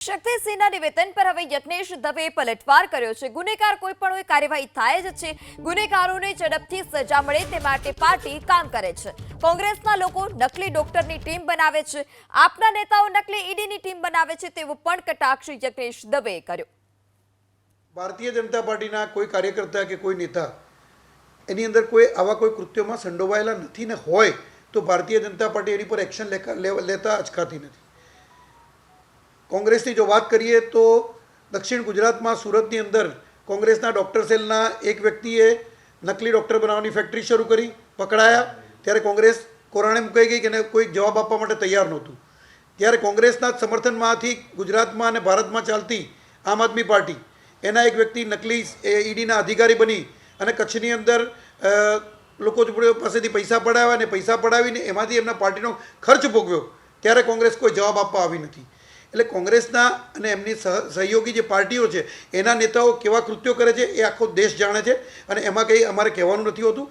શક્તિ સિંહના નિવેદન પર હવે યજ્ઞેશ દવેએ પલટવાર કર્યો છે। ગુનેગાર કોઈ પણ હોય કાર્યવાહી થાય જ છે। ગુનેગારોને ઝડપથી સજા મળે તે માટે પાર્ટી કામ કરે છે। કોંગ્રેસના લોકો નકલી ડોક્ટરની ટીમ બનાવે છે, આપના નેતાઓ નકલી ઈડીની ટીમ બનાવે છે તેવો પણ કટાક્ષ યજ્ઞેશ દવેએ કર્યો। ભારતીય જનતા પાર્ટીના કોઈ કાર્યકર્તા કે કોઈ નેતા એની અંદર કોઈ આવા કોઈ કૃત્યોમાં સંડોવાયેલા નથી ને હોય તો ભારતીય જનતા પાર્ટી એની પર એક્શન લેતા અચકાતી નથી। કોંગ્રેસની જો વાત કરીએ તો દક્ષિણ ગુજરાતમાં સુરતની અંદર કોંગ્રેસના ડૉક્ટર સેલના એક વ્યક્તિએ નકલી ડૉક્ટર બનાવવાની ફેક્ટરી શરૂ કરી, પકડાયા ત્યારે કોંગ્રેસ કોરાણે મુકાઈ ગઈ કે એને કોઈ જવાબ આપવા માટે તૈયાર નહોતું। ત્યારે કોંગ્રેસના જ સમર્થનમાંથી ગુજરાતમાં અને ભારતમાં ચાલતી આમ આદમી પાર્ટી એના એક વ્યક્તિ નકલી ઈડીના અધિકારી બની અને કચ્છની અંદર લોકો પાસેથી પૈસા પડાવ્યા અને પૈસા પડાવીને એમાંથી એમના પાર્ટીનો ખર્ચ ભોગવ્યો ત્યારે કોંગ્રેસ કોઈ જવાબ આપવા આવી નથી। એટલે કોંગ્રેસના અને એમની સહયોગી જે પાર્ટીઓ છે એના નેતાઓ કેવા કૃત્યો કરે છે એ આખો દેશ જાણે છે અને એમાં કંઈ અમારે કહેવાનું નથી હોતું।